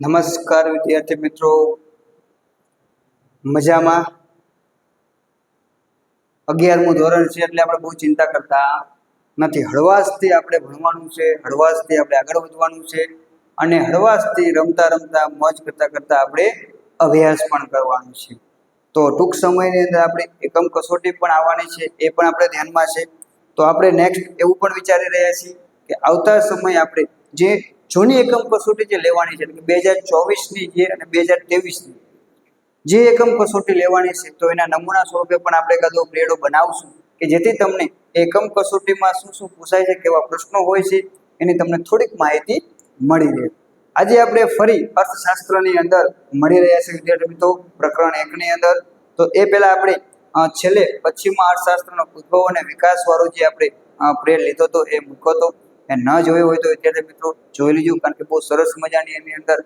નમસ્કાર વિદ્યાર્થી મિત્રો, મજામાં? 11મું ધોરણ છે એટલે આપણે બહુ ચિંતા કરતા નથી. હળવાશથી આપણે ભણવાનું છે, હળવાશથી આપણે આગળ વધવાનું છે અને હળવાશથી રમતા રમતા મોજ કરતા કરતા આપણે અભ્યાસ પણ કરવાનો છે. તો ટૂંક સમયની અંદર આપણે એકમ કસોટી પણ આવવાની છે, એ પણ આપણે ધ્યાનમાં છે. તો આપણે નેક્સ્ટ એવું પણ વિચારી રહ્યા છીએ કે આવતા સમય આપણે જે જૂની એકમ કસોટી જે લેવાની છે, એટલે કે 2024ની જે અને 2023ની જે એકમ કસોટી લેવાની છે, તો એના નમૂના સ્વરૂપે પણ આપણે કદો પ્લેડો બનાવશું કે જેથી તમને એકમ કસોટીમાં શું શું પૂછાય છે, કેવા પ્રશ્નો હોય છે, એની તમને થોડીક માહિતી મળી રહે. આજે આપણે ફરી અર્થશાસ્ત્રની અંદર મળી રહ્યા છે વિદ્યાર્થી મિત્રો, પ્રકરણ 1ની અંદર. તો એ પહેલા આપણે છેલ્લે પશ્ચિમમાં અર્થશાસ્ત્રનો ઉદ્ભવ અને વિકાસ વાળો જે આપણે પ્રેર લીધો હતો એ મૂક્યો હતો. એ ન જોયો હોય તો વિદ્યાર્થી મિત્રો જોઈ લીધું, કારણ કે બહુ સરસ મજાની એની અંદર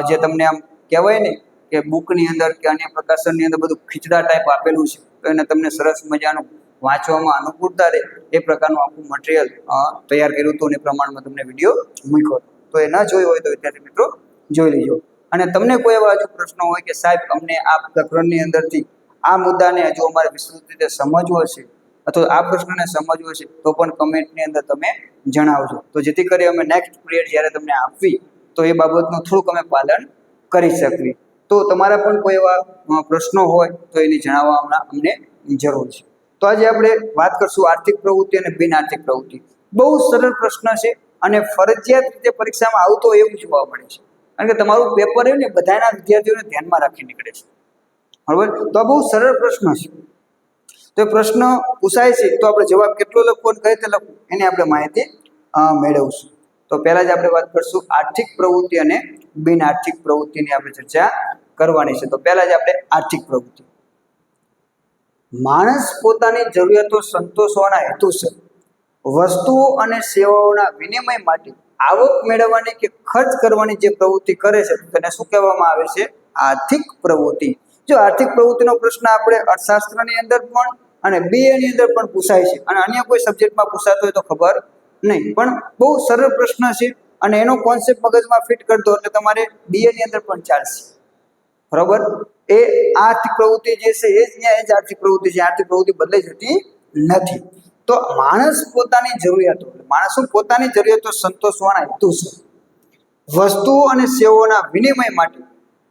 જે તમને આમ કહેવાય ને કે બુકની અંદર કે અન્ય પ્રકાશનની અંદર બધું ખીચડા ટાઈપ આપેલું છે, તો એને તમને સરસ મજાનું વાંચવામાં અનુકૂળતા રહે એ પ્રકારનું આખું મટીરિયલ તૈયાર કર્યું હતું અને એ પ્રમાણમાં તમને વિડીયો મૂક્યો હતો. તો એ ન જોયો હોય તો વિદ્યાર્થી મિત્રો જોઈ લેજો. અને તમને કોઈ એવા હજુ પ્રશ્નો હોય કે સાહેબ અમને આ પ્રકરણની અંદરથી આ મુદ્દાને હજુ અમારે વિસ્તૃત રીતે સમજવો છે અથવા આ પ્રશ્નને સમજવો છે, તો પણ કમેન્ટની અંદર તમે જણાવજો, તો જેથી કરી અમે નેક્સ્ટ પીરિયડ જ્યારે તમને આપવી તો એ બાબતનું થોડુંક અમે પાલન કરી શકીએ. તો તમારા પણ કોઈ એવા પ્રશ્નો હોય તો એની જણાવવામાં અમને જરૂર છે. તો આજે આપણે વાત કરશું આર્થિક પ્રવૃત્તિ અને બિન આર્થિક પ્રવૃત્તિ. બહુ સરળ પ્રશ્ન છે અને ફરજિયાત રીતે પરીક્ષામાં આવતો એવું જોવા મળે છે, કારણ કે તમારું પેપર એવું ને બધાના વિદ્યાર્થીઓને ધ્યાનમાં રાખી નીકળે છે, બરાબર? તો આ બહુ સરળ પ્રશ્ન છે. તો એ પ્રશ્ન પૂછાય છે તો આપણે જવાબ કેટલો લખવો અને કઈ રીતે લખવું એની આપણે માહિતી મેળવશું. તો પહેલા જ આપણે વાત કરશું આર્થિક પ્રવૃત્તિ અને બિન આર્થિક પ્રવૃત્તિની આપણે ચર્ચા કરવાની છે. તો પહેલા જ આપણે આર્થિક પ્રવૃત્તિ. માણસ પોતાની જરૂરિયાતો સંતોષવાના હેતુસર વસ્તુઓ અને સેવાઓના વિનિમય માટે આવક મેળવવાની કે ખર્ચ કરવાની જે પ્રવૃત્તિ કરે છે તેને શું કહેવામાં આવે છે? આર્થિક પ્રવૃત્તિ. જો આર્થિક પ્રવૃત્તિનો પ્રશ્ન આપણે અર્થશાસ્ત્રની અંદર પણ અને બીએની અંદર પણ પૂછાય છે, અને અન્ય કોઈ સબ્જેક્ટમાં પૂછાતો હોય તો ખબર નહીં, પણ બહુ સરળ પ્રશ્ન છે અને એનો કોન્સેપ્ટ મગજમાં ફિટ કરી દો એટલે તમારે બીએની અંદર પણ ચાલશે, બરોબર? એ આર્થિક પ્રવૃત્તિ જે છે એ જ આર્થિક પ્રવૃત્તિ છે. આર્થિક પ્રવૃત્તિ બદલાઈ જતી નથી. તો માણસ પોતાની જરૂરિયાતો, માણસો પોતાની જરૂરિયાતો સંતોષવાના હેતુસર વસ્તુઓ અને સેવાઓના વિનિમય માટે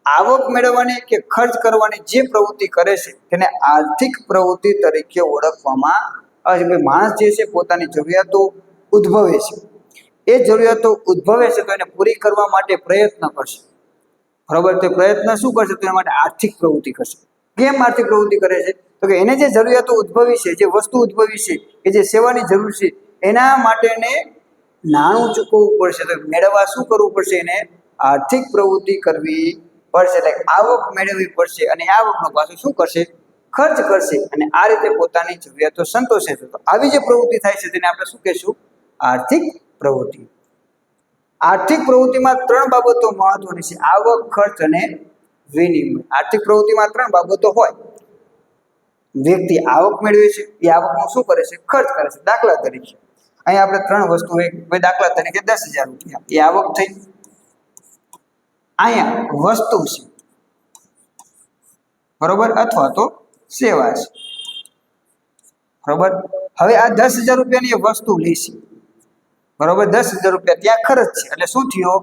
આવક મેળવવાની કે ખર્ચ કરવાની જે પ્રવૃત્તિ કરે છે તેને આર્થિક પ્રવૃત્તિ તરીકે ઓળખવામાં આવે છે. માણસ જે છે પોતાની જરૂરિયાતો ઉદ્ભવે છે, એ જરૂરિયાતો ઉદ્ભવે છે તો એને પૂરી કરવા માટે પ્રયત્ન કરશે, બરાબર? તે પ્રયત્ન શું કરશે? તો એના માટે આર્થિક પ્રવૃત્તિ કરશે. કેમ આર્થિક પ્રવૃત્તિ કરે છે? તો કે એને જે જરૂરિયાતો ઉદ્ભવી છે, જે વસ્તુ ઉદ્ભવી છે, કે જે સેવાની જરૂર છે, એના માટે એને નાણું ચૂકવવું પડશે. તો મેળવવા શું કરવું પડશે? એને આર્થિક પ્રવૃત્તિ કરવી પડશે, એટલે આવક મેળવવી પડશે અને આવકનો પાછો શું કરશે? ખર્ચ કરશે, અને આ રીતે પોતાની જરૂરિયાતો સંતોષે છે. તો આવી જે પ્રવૃત્તિ થાય છે તેને આપણે શું કહેશું? આર્થિક પ્રવૃત્તિ. આર્થિક પ્રવૃત્તિમાં 3 બાબતો મહત્વની છે: આવક, ખર્ચ અને વિનિમય. આર્થિક પ્રવૃત્તિમાં 3 બાબતો હોય. વ્યક્તિ આવક મેળવે છે, એ આવકનું શું કરે છે? ખર્ચ કરે છે. દાખલા તરીકે અહીં આપણે 3 વસ્તુ હોય, દાખલા તરીકે 10,000 રૂપિયા એ આવક થઈ, અહીંયા વસ્તુ છે, બરોબર, અથવા તો સેવા છે, બરોબર. હવે આ 10,000 રૂપિયાની એ વસ્તુ લેશે, બરોબર. 10,000 રૂપિયા ત્યાં ખર્ચ છે, એટલે શું થયો?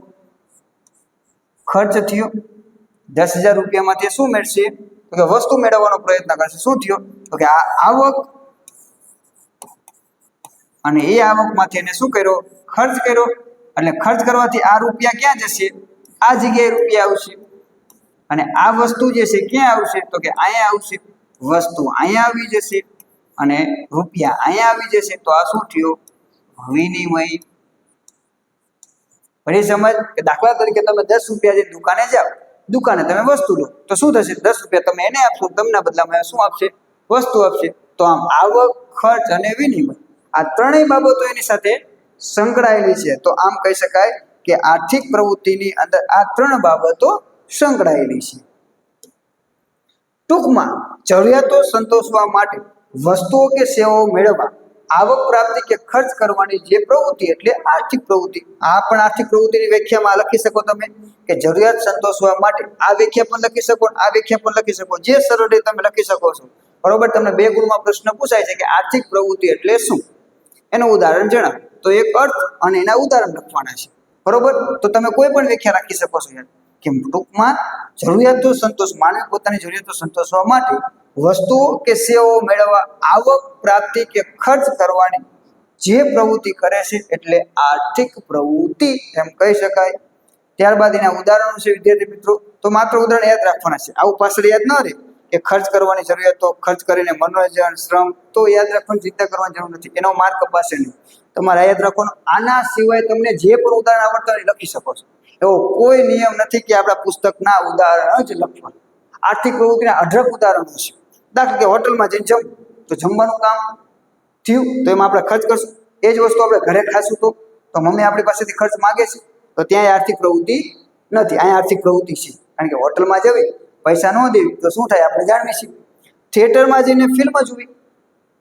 ખર્ચ થયો. 10,000 રૂપિયામાંથી શું મેળવશે? તો કે વસ્તુ મેળવવાનો પ્રયત્ન કરશે. શું થયો? તો કે આ આવક, અને એ આવકમાંથી એને શું કર્યો? ખર્ચ કર્યો. એટલે ખર્ચ કરવાથી આ રૂપિયા ક્યાં જશે? આ જગ્યાએ રૂપિયા આવશે. અને આ વસ્તુ જે છે ક્યાં આવશે? તો કે અહીંયા આવશે. વસ્તુ અહીંયા આવી જશે અને રૂપિયા અહીંયા આવી જશે. તો આ શું થયું? વિનિમય. ફરી સમજ કે દાખલા તરીકે તમે 10 રૂપિયા જે દુકાને જાઓ, દુકાને તમે વસ્તુ લો, તો શું થશે? 10 રૂપિયા તમે એને આપશો, તમને બદલામાં શું આપશે? વસ્તુ આપશે. તો આમ આવક, ખર્ચ અને વિનિમય આ 3 બાબતો એની સાથે સંકળાયેલી છે. તો આમ કહી શકાય કે આર્થિક પ્રવૃત્તિની અંદર આ 3 બાબતો સંકળાયેલી છે. ટૂંકમાં જરૂરિયાતો સંતોષવા માટે વસ્તુઓ કે સેવાઓ મેળવવા આવક પ્રાપ્તિ કે ખર્ચ કરવાની જે પ્રવૃત્તિ એટલે આર્થિક પ્રવૃત્તિ. આ પણ આર્થિક પ્રવૃત્તિની વ્યાખ્યામાં લખી શકો તમે કે જરૂરિયાત સંતોષવા માટે આ વ્યાખ્યા પણ લખી શકો, આ વ્યાખ્યા પણ લખી શકો, જે સરળ રીતે તમે લખી શકો છો. બરોબર. તમને 2 ગુણમાં પ્રશ્ન પૂછાય છે કે આર્થિક પ્રવૃત્તિ એટલે શું, એનું ઉદાહરણ જણાવો. તો એક અર્થ અને એના ઉદાહરણ લખવાના છે. બરોબર. તો તમે કોઈ પણ વ્યાખ્યા રાખી શકો છો યાર, કે ટૂંકમાં જરૂરિયાતો સંતોષ, માનવી પોતાની જરૂરિયાતો સંતોષવા માટે વસ્તુઓ કે સેવાઓ મેળવવા આવક પ્રાપ્તિ કે ખર્ચ કરવાની જે પ્રવૃત્તિ કરે છે એટલે આર્થિક પ્રવૃત્તિ એમ કહી શકાય. ત્યારબાદ એના ઉદાહરણો છે વિદ્યાર્થી મિત્રો. તો માત્ર ઉદાહરણ યાદ રાખવાના છે, આવું પાછળ યાદ ન રહે કે ખર્ચ કરવાની જરૂરિયાતો, ખર્ચ કરીને મનોરંજન, શ્રમ, તો યાદ રાખવાની ચિંતા કરવાની જરૂર નથી, એનો માર્ક અપાશે નહીં. તમારે યાદ રાખવાનું. આના સિવાય તમને જે પણ ઉદાહરણ આવડતા હોય લખી શકો છો. એવો કોઈ નિયમ નથી કે આપણા પુસ્તકના ઉદાહરણ જ લખવાના. આર્થિક પ્રવૃત્તિના 18 ઉદાહરણો છે. દાખલા કે હોટલમાં જઈને જમવું, તો જમવાનું કામ થયું તો એમાં આપણે ખર્ચ કરશું. એ જ વસ્તુ આપણે ઘરે ખાશું તો મમ્મી આપણી પાસેથી ખર્ચ માગે છે, તો ત્યાં આર્થિક પ્રવૃત્તિ નથી, અહીંયા આર્થિક પ્રવૃત્તિ છે. કારણ કે હોટલમાં જવી, પૈસા ન દેવી તો શું થાય આપણે જાણીએ છીએ. થિયેટરમાં જઈને ફિલ્મ જોવી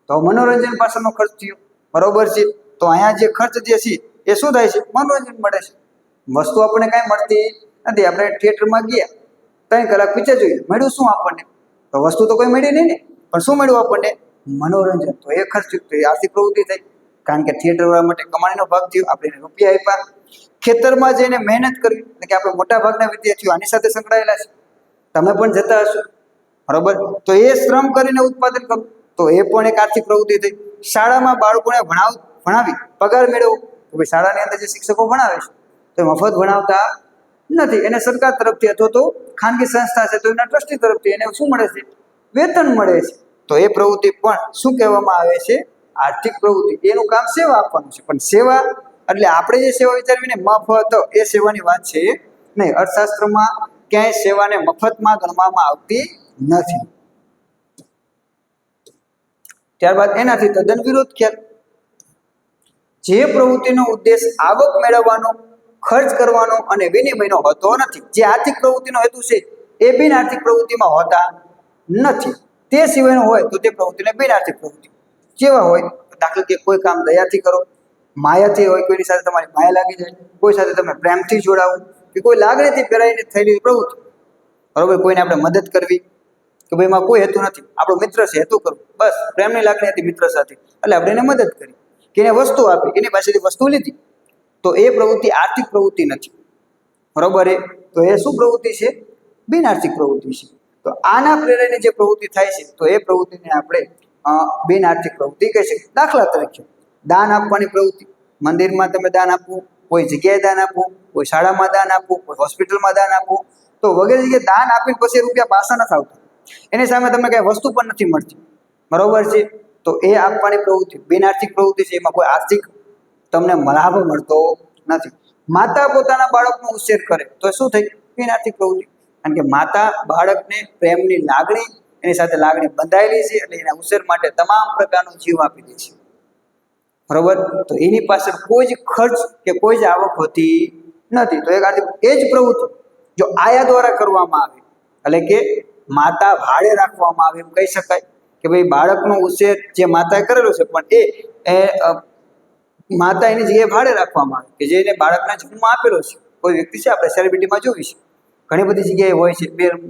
તો મનોરંજન પાછળનો ખર્ચ થયો. બરોબર છે. તો અહીંયા જે ખર્ચ જે છે એ શું થાય છે, મનોરંજન મળે છે. વસ્તુ આપણને કાંઈ મળતી નથી. આપણે થિયેટરમાં ગયા, 3 કલાક પિક્ચર જોઈએ, મળ્યું શું આપણને? તો વસ્તુ તો કોઈ મળી નહીં ને, પણ શું મળ્યું આપણને? મનોરંજન. તો એ ખર્ચ તો એ આર્થિક પ્રવૃત્તિ થઈ, કારણ કે થિયેટર વાળા માટે કમાણીનો ભાગ થયો, આપણે એને રૂપિયા આપ્યા. ખેતરમાં જઈને મહેનત કરવી, એટલે કે આપણે મોટા ભાગના વિદ્યાર્થીઓ આની સાથે સંકળાયેલા છે, તમે પણ જતા હશો. બરોબર. તો એ શ્રમ કરીને ઉત્પાદન કરવું, તો એ પણ એક આર્થિક પ્રવૃત્તિ થઈ. શાળામાં બાળકોને ભણાવી પગાર મેળવવો, તો ભાઈ શાળાની અંદર જે શિક્ષકો ભણાવે છે તો મફત ભણાવતા નથી, એને સરકાર તરફથી અથવા તો ખાનગી સંસ્થા છે તો એના ટ્રસ્ટી તરફથી એને શું મળે છે? વેતન મળે છે. તો એ પ્રવૃત્તિ પણ શું કહેવામાં આવે છે? આર્થિક પ્રવૃત્તિ. એનું કામ સેવા આપવાનું છે. પણ સેવા એટલે આપણે જે સેવા વિચારવીને મફત, એ સેવાની વાત છે નહીં. અર્થશાસ્ત્રમાં ક્યાંય સેવાને મફતમાં ગણવામાં આવતી નથી. ત્યારબાદ એનાથી તદ્દન વિરોધ ખ્યાલ. જે પ્રવૃત્તિનો ઉદ્દેશ આવક મેળવવાનો, ખર્ચ કરવાનો અને વિનિમયનો હોતો નથી. જે આર્થિક પ્રવૃત્તિનો હેતુ છે એ બિન આર્થિક પ્રવૃત્તિમાં હોતા નથી. તે સિવાયનો હોય તો તે પ્રવૃત્તિને બિન આર્થિક પ્રવૃત્તિ. જેવા હોય દાખલા કે કોઈ કામ દયાથી કરો, માયાથી હોય, કોઈની સાથે તમારી માયા લાગી જાય, કોઈ સાથે તમે પ્રેમથી જોડાવો, કે કોઈ લાગણીથી પ્રેરાઈને થયેલી પ્રવૃત્તિ. બરોબર. કોઈને આપણે મદદ કરવી, કે ભાઈ એમાં કોઈ હેતુ નથી, આપણો મિત્ર છે, હેતુ કરવું, બસ પ્રેમની લાગણી હતી મિત્ર સાથે, એટલે આપણે એને મદદ કરી, કે એને વસ્તુ આપી, એની પાસેથી વસ્તુ લીધી, તો એ પ્રવૃત્તિ આર્થિક પ્રવૃત્તિ નથી. બરોબર. તો એ શું પ્રવૃત્તિ છે? બિન આર્થિક પ્રવૃત્તિ છે. તો આના પ્રેરણે જે પ્રવૃત્તિ થાય છે તો એ પ્રવૃત્તિને આપણે બિન આર્થિક પ્રવૃત્તિ કહી શકીએ. દાખલા તરીકે દાન આપવાની પ્રવૃત્તિ. મંદિરમાં તમે દાન આપવું, કોઈ જગ્યાએ દાન આપવું, કોઈ શાળામાં દાન આપવું, કોઈ હોસ્પિટલમાં દાન આપવું, તો વગેરે જગ્યાએ દાન આપીને પછી રૂપિયા પાછા નથી આવતા, એની સામે તમને કઈ વસ્તુ પણ નથી મળતી. બરોબર છે. તો એ આપવાની પ્રવૃત્તિ બિન આર્થિક પ્રવૃત્તિ છે. એમાં કોઈ આર્થિક તમને લાભ મળતો નથી. માતા પોતાના બાળકનો ઉછેર કરે તો શું થઈ? બિન આર્થિક પ્રવૃત્તિ. કારણ કે માતા બાળકને પ્રેમની લાગણી, એની સાથે લાગણી બંધાયેલી છે, એટલે એના ઉછેર માટે તમામ પ્રકારનો જીવ આપી દે છે. બરોબર. તો એની પાછળ કોઈ જ ખર્ચ કે કોઈ જ આવક હોતી નથી. તો એક આર્થિક એ જ પ્રવૃત્તિ જો આયા દ્વારા કરવામાં આવે, એટલે કે માતા ભાડે રાખવામાં આવે, એમ કહી શકાય કે ભાઈ બાળકનો ઉછેર જે માતાએ કરેલો છે, પણ એ માતા એની જગ્યાએ ભાડે રાખવામાં આવે, કે જેને બાળકના જન્મ આપેલો છે. કોઈ વ્યક્તિ છે, આપણે સેલિબ્રિટીમાં જોઈ છે, ઘણી બધી જગ્યાએ હોય છે,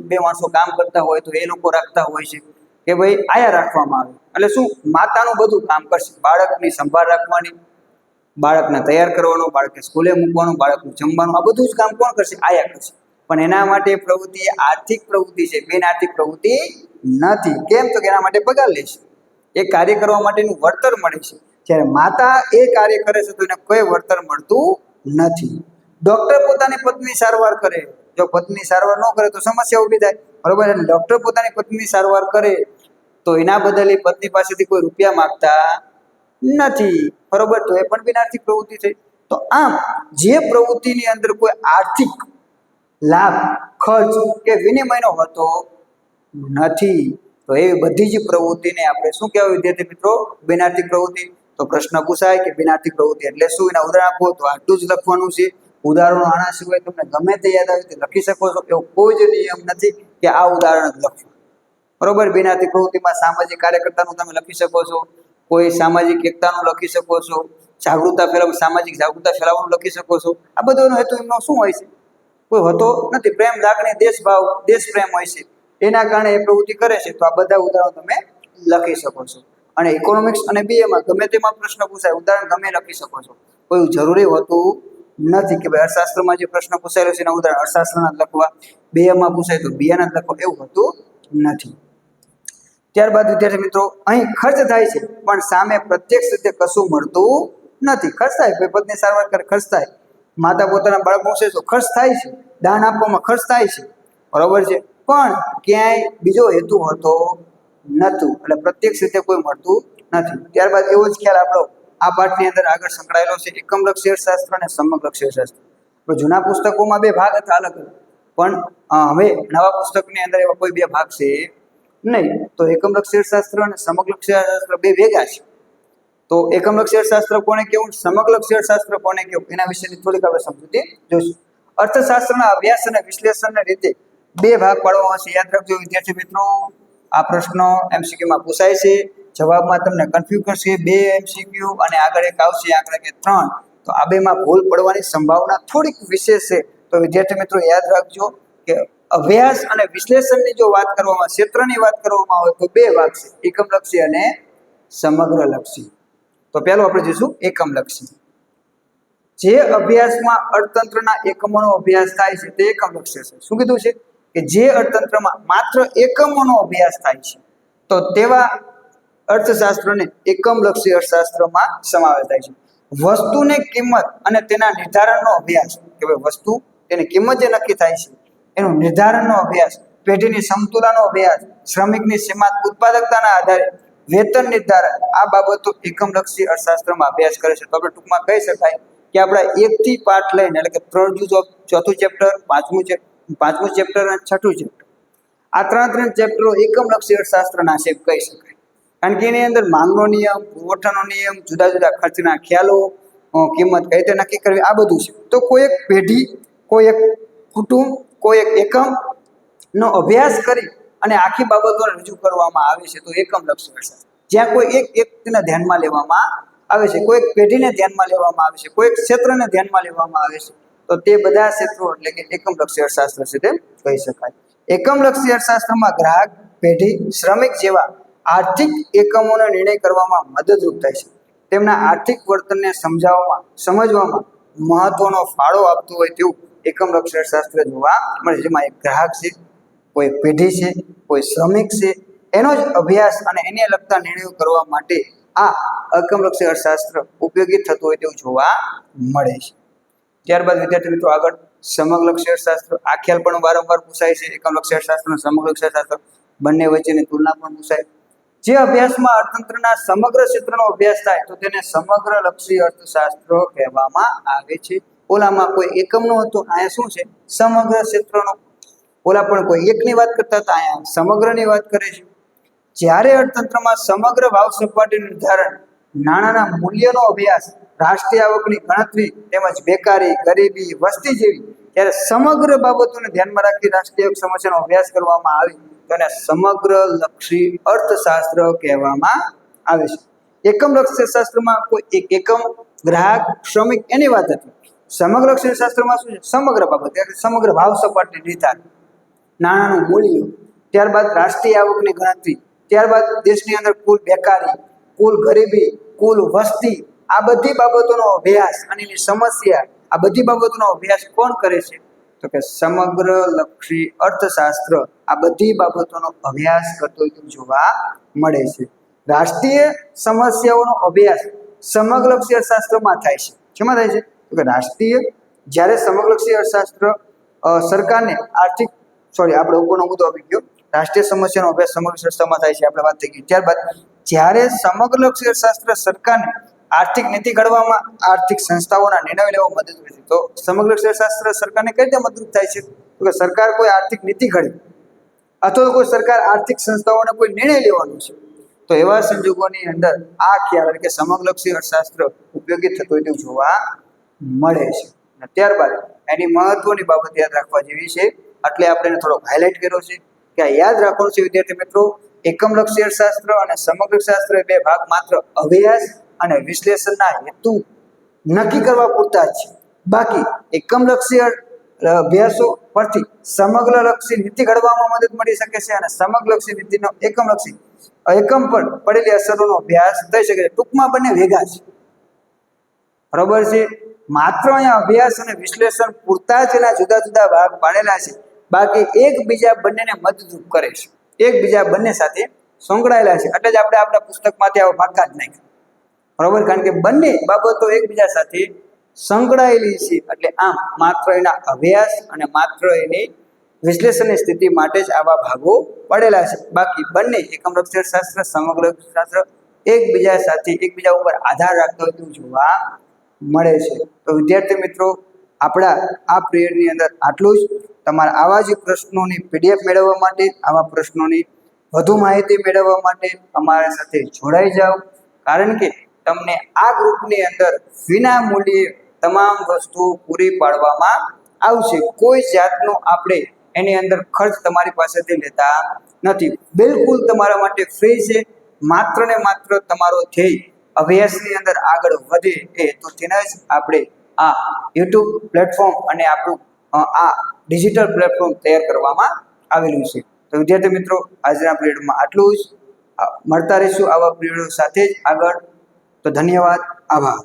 બે માણસો કામ કરતા હોય તો એ લોકો રાખતા હોય છે કે ભાઈ આયા રાખવામાં આવે, એટલે શું માતાનું બધું કામ કરશે. બાળકની સંભાળ રાખવાની, બાળકને તૈયાર કરવાનો, બાળકને સ્કૂલે મૂકવાનું, બાળકનું જમવાનું, આ બધું જ કામ કોણ કરશે? આયા કરશે. પણ એના માટે પ્રવૃત્તિ આર્થિક પ્રવૃત્તિ છે, બિન આર્થિક પ્રવૃત્તિ નથી. કેમ? તો કે એના માટે પગાર લે છે, એ કાર્ય કરવા માટેનું વળતર મળે છે. જ્યારે માતા એ કાર્ય કરે છે તો એને કોઈ વળતર મળતું નથી. ડોક્ટર પોતાની પત્ની સારવાર કરે, જો પત્ની સારવાર ન કરે તો સમસ્યા ઊભી થાય. બરોબર. એટલે ડોક્ટર પોતાની પત્ની સારવાર કરે તો એના બદલે પત્ની પાસેથી કોઈ રૂપિયા માંગતા નથી. બરોબર. તો એ પણ બિન આર્થિક પ્રવૃત્તિ થઈ. તો આમ જે પ્રવૃત્તિની અંદર કોઈ આર્થિક લાભ, ખર્ચ કે વિનિમયનો હોતો નથી, તો એ બધી જ પ્રવૃત્તિને આપણે શું કહેવાય વિદ્યાર્થી મિત્રો? બિન આર્થિક પ્રવૃત્તિ. તો પ્રશ્ન પૂછાય કે બિન આર્થિક પ્રવૃત્તિ એટલે શું? એના ઉદાહરણ આપો, તો આટલું જ લખવાનું છે. ઉદાહરણો આના સિવાય તમને ગમે તે યાદ આવે તે લખી શકો છો. એવો કોઈ જ નિયમ નથી કે આ ઉદાહરણ જ લખવું. બરોબર. બિન આર્થિક પ્રવૃત્તિમાં સામાજિક કાર્યકર્તાનું તમે લખી શકો છો, કોઈ સામાજિક એકતાનું લખી શકો છો, સામાજિક જાગૃતતા ફેલાવવાનું લખી શકો છો. આ બધાનો હેતુ એમનો શું હોય છે? કોઈ હોતો નથી. પ્રેમ, લાગણી, દેશભાવ, દેશ પ્રેમ હોય છે, એના કારણે એ પ્રવૃત્તિ કરે છે. તો આ બધા ઉદાહરણો તમે લખી શકો છો. અને ઇકોનોમિક્સ અને બીએમાં ગમે તેમાં પ્રશ્ન પૂછાય, ઉદાહરણ ગમે લખી શકો છો. કોઈ જરૂરી હોતું નથી કે ભાઈ અર્થશાસ્ત્રમાં જે પ્રશ્ન પૂછાયેલો છે એના ઉદાહરણ અર્થશાસ્ત્રના જ લખવા, બીએમાં પૂછાય તો બીએના જ લખવા, એવું હોતું નથી. ત્યારબાદ વિદ્યાર્થી મિત્રો, અહીં ખર્ચ થાય છે પણ સામે પ્રત્યક્ષ રીતે કશું મળતું નથી. ખર્ચ થાય, કોઈ પત્ની સારવાર કરે ખર્ચ થાય, માતા પોતાના બાળક પોષે તો ખર્ચ થાય છે, દાન આપવામાં ખર્ચ થાય છે, બરોબર છે, પણ ક્યાંય બીજો હેતુ હોતો નહોતું, એટલે પ્રત્યક્ષ રીતે કોઈ મળતું નથી. ત્યારબાદ એવો જ ખ્યાલ આપણો આ પાઠની અંદર આગળ સંકળાયેલો છે, એકમલક્ષી અર્થશાસ્ત્ર અને સમગ્રલક્ષી અર્થશાસ્ત્ર. જૂના પુસ્તકોમાં બે ભાગ હતા અલગ અલગ, પણ હવે નવા પુસ્તકની અંદર એવા કોઈ બે ભાગ છે નહીં. તો એકમલક્ષી અર્થશાસ્ત્ર અને સમગ્રલક્ષી અર્થશાસ્ત્ર બે ભેગા છે. તો એકમલક્ષી અર્થશાસ્ત્ર કોને કેવું, સમગ્રલક્ષી અર્થશાસ્ત્ર કોને કેવું, એના વિશેની થોડીક આપણે સમજૂતી જોઈશું. અર્થશાસ્ત્રના અભ્યાસ અને વિશ્લેષણને રીતે બે ભાગ પાડવામાં આવશે. યાદ રાખજો વિદ્યાર્થી મિત્રો, આ પ્રશ્ન એમસીક્યુમાં પૂછાય છે, જવાબમાં તમને કન્ફ્યુઝ કરશે. બે એમસીક્યુ અને આગળ એક આવશે, આગળ કે 3. તો આ બેમાં ભૂલ પડવાની સંભાવના થોડીક વિશેષ છે. તો વિદ્યાર્થી મિત્રો યાદ રાખજો કે અભ્યાસ અને વિશ્લેષણની જો વાત કરવામાં, ક્ષેત્રની વાત કરવામાં આવે તો બે ભાગ છે, એકમલક્ષી અને સમગ્રલક્ષી. તો પહેલું આપણે જોઈશું એકમલક્ષી. જે અભ્યાસમાં અર્થતંત્રના એકમોનો અભ્યાસ થાય છે તે એકમલક્ષી છે. શું કીધું છે કે જે અર્થતંત્રમાં માત્ર એકમોનો અભ્યાસ થાય છે તો તેવા અર્થશાસ્ત્રને એકમલક્ષી અર્થશાસ્ત્રમાં સમાવેશ થાય છે. વસ્તુની કિંમત અને તેના નિર્ધારણનો અભ્યાસ, કે ભાઈ વસ્તુ તેની કિંમત જે નક્કી થાય છે એનું નિર્ધારણનો અભ્યાસ, પેઢીની સમતુલાનો અભ્યાસ, શ્રમિકની સીમાંત ઉત્પાદકતાના આધારે વેતન નિર્ધારણ, આ બાબતો એકમલક્ષી અર્થશાસ્ત્રમાં અભ્યાસ કરે છે. તો આપણે ટૂંકમાં કહી શકાય કે આપણા 1 થી પાઠ લઈને, એટલે કે 3 ચોથું ચેપ્ટર, 5મું ચેપ્ટર અને 6ઠું ચેપ્ટર, આ 3 ચેપ્ટરો એકમલક્ષી અર્થશાસ્ત્રના છે કહી શકાય. કારણ કે એની અંદર માંગનો નિયમ, પુરવઠાનો નિયમ, જુદા જુદા ખર્ચના ખ્યાલો, કિંમત કઈ રીતે નક્કી કરવી, આ બધું છે. તો કોઈ એક પેઢી, કોઈ એક કુટુંબ, કોઈ એક એકમનો અભ્યાસ કરી અને આખી બાબતોને રજૂ કરવામાં આવે છે તો એકમલક્ષી અર્થશાસ્ત્ર. જ્યાં કોઈ એક વ્યક્તિને ધ્યાનમાં લેવામાં આવે છે, કોઈ એક પેઢીને ધ્યાનમાં લેવામાં આવે છે, કોઈ એક ક્ષેત્રને ધ્યાનમાં લેવામાં આવે છે, તો તે બધા ક્ષેત્રો એટલે કે એકમલક્ષી અર્થશાસ્ત્ર છે તેમ કહી શકાય. એકમલક્ષી અર્થશાસ્ત્રમાં ગ્રાહક, પેઢી, શ્રમિક જેવા આર્થિક એકમોનો નિર્ણય કરવામાં મદદરૂપ થાય છે. તેમના આર્થિક વર્તનને સમજવામાં મહત્વનો ફાળો આપતું હોય તેવું એકમલક્ષી અર્થશાસ્ત્ર જોવા મળે. જેમાં એક ગ્રાહક છે, કોઈ પેઢી છે, કોઈ શ્રમિક છે, એનો જ અભ્યાસ અને એને લગતા નિર્ણયો કરવા માટે આ એકમલક્ષી અર્થશાસ્ત્ર ઉપયોગી થતું હોય તેવું જોવા મળે છે. ત્યારબાદ વિદ્યાર્થી મિત્રો આગળ સમગ્રલક્ષી અર્થશાસ્ત્ર. આ ખ્યાલ પણ વારંવાર પૂછાય છે, એકમલક્ષી અર્થશાસ્ત્ર અને સમગ્રલક્ષી અર્થશાસ્ત્ર બંને વચ્ચેની તુલના પણ પૂછાય. જે અભ્યાસમાં અર્થતંત્રના સમગ્ર ક્ષેત્રનો અભ્યાસ થાય તો તેને સમગ્રલક્ષી અર્થશાસ્ત્ર કહેવામાં આવે છે. ઓલામાં કોઈ એકમનો હતો, અહીંયા શું છે, સમગ્ર ક્ષેત્રનો. ઓલા પણ કોઈ એકની વાત કરતા હતા, અહીંયા સમગ્રની વાત કરે છે. જ્યારે અર્થતંત્રમાં સમગ્ર ભાવ સપાટી નિર્ધારણ, નાણાંના મૂલ્યનો અભ્યાસ, રાષ્ટ્રીય આવકની ગણતરી તેમજ બેકારી, ગરીબી, વસ્તી જેવી ત્યારે સમગ્ર બાબતોને ધ્યાનમાં રાખી રાષ્ટ્રીય સમસ્યાનો અભ્યાસ કરવામાં આવે તો એને સમગ્રલક્ષી અર્થશાસ્ત્ર કહેવામાં આવે છે. એકમલક્ષી શાસ્ત્રમાં કોઈ એક એકમ, ગ્રાહક, શ્રમિક એની વાત હતી. સમગ્રલક્ષી શાસ્ત્રમાં શું છે, સમગ્ર બાબત, એટલે સમગ્ર ભાવ સપાટી નિર્ધારણ, નાણાંનું મૂલ્ય, ત્યારબાદ રાષ્ટ્રીય આવકની ગણતરી, ત્યારબાદ દેશની અંદર કુલ બેકારી, કુલ ગરીબી, કુલ વસ્તી, આ બધી બાબતોનો અભ્યાસ અને એની સમસ્યા, આ બધી બાબતોનો અભ્યાસ કોણ કરે છે તો કે સમગ્રલક્ષી અર્થશાસ્ત્ર આ બધી બાબતોનો અભ્યાસ કરતો જોવા મળે છે. રાષ્ટ્રીય સમસ્યાઓનો અભ્યાસ સમગ્રલક્ષી અર્થશાસ્ત્રમાં થાય છે. શેમાં થાય છે તો કે રાષ્ટ્રીય, જ્યારે સમગ્રલક્ષી અર્થશાસ્ત્ર સરકારને આર્થિક આપણે ઉપરનો મુદ્દો આપી ગયો, રાષ્ટ્રીય સમસ્યાનો અભ્યાસ સમગ્ર સંસ્થામાં થાય છે, આપણે વાત થઈ ગઈ. ત્યારબાદ જ્યારે સમગ્રલક્ષી અર્થશાસ્ત્ર સરકારને આર્થિક નીતિ ઘડવામાં, આર્થિક સંસ્થાઓના નિર્ણય લેવા મદદ કરે છે. તો સમગ્રલક્ષી અર્થશાસ્ત્ર સરકારને કઈ રીતે મદદ થાય છે તો કે સરકાર કોઈ આર્થિક નીતિ ઘડે અથવા કોઈ સરકાર આર્થિક સંસ્થાઓને કોઈ નિર્ણય લેવાનો છે તો એવા સંજોગોની અંદર આ ખ્યાલ કે સમગ્રલક્ષી અર્થશાસ્ત્ર ઉપયોગી થતો હોય તેવું જોવા મળે છે. અને ત્યારબાદ એની મહત્વની બાબત યાદ રાખવા જેવી છે, એટલે આપણે થોડોક હાઇલાઇટ કર્યો છે કે આ યાદ રાખવાનું છે વિદ્યાર્થી મિત્રો. એકમલક્ષી અર્થશાસ્ત્ર અને સમગ્ર શાસ્ત્ર એ બે ભાગ માત્ર અભ્યાસ અને વિશ્લેષણના હેતુ નક્કી કરવા પૂરતા જ છે. બાકી એકમલક્ષી અભ્યાસો પરથી સમગ્રલક્ષી નીતિ ઘડવામાં મદદ મળી શકે છે અને સમગ્રલક્ષી નીતિનો એકમ પર પડેલી અસરોનો અભ્યાસ થઈ શકે છે. ટૂંકમાં બંને ભેગા છે. બરોબર છે. માત્ર અહીંયા અભ્યાસ અને વિશ્લેષણ પૂરતા જ એના જુદા જુદા ભાગ પાડેલા છે. બાકી એકબીજા બંનેને મદદરૂપ કરે છે, એકબીજા બંને સાથે સંકળાયેલા છે. એટલે જ આપણે આપણા પુસ્તકમાંથી આવા ભાગા જ નાખ્યા. બરોબર, કારણ કે બંને બાબતો એકબીજા સાથે સંકળાયેલી છે. એટલે આમ માત્ર એના અભ્યાસ અને માત્ર એની વિશ્લેષણની સ્થિતિ માટે જ આવા ભાગો પડેલા છે. બાકી બંને એકમલક્ષી અર્થશાસ્ત્ર, સમગ્ર શાસ્ત્ર એકબીજા સાથે એકબીજા ઉપર આધાર રાખતા હોય તેવું જોવા મળે છે. તો વિદ્યાર્થી મિત્રો, આપણા આ પિરિયડની અંદર આટલું જ. તમારા આવા જ પ્રશ્નોની PDF મેળવવા માટે, આવા પ્રશ્નોની વધુ માહિતી મેળવવા માટે અમારા સાથે જોડાઈ જાઓ. કારણ કે તમને આ ગ્રુપની અંદર વિના મૂલ્યે તમામ વસ્તુઓ પૂરી પાડવામાં આવશે. કોઈ જાતનો આપણે એની અંદર ખર્ચ તમારી પાસેથી લેતા નથી. બિલકુલ તમારા માટે ફ્રી છે. માત્ર ને માત્ર તમારો ધ્યેય અભ્યાસની અંદર આગળ વધે એ તો તેને જ આપણે આ YouTube પ્લેટફોર્મ અને આપણું આ ડિજિટલ પ્લેટફોર્મ તૈયાર કરવામાં આવેલું છે. તો વિદ્યાર્થી મિત્રો, આજના પિરિયડમાં આટલું જ. મળતા રહીશું આવા પિરિયડો સાથે જ આગળ. તો ધન્યવાદ, આભાર.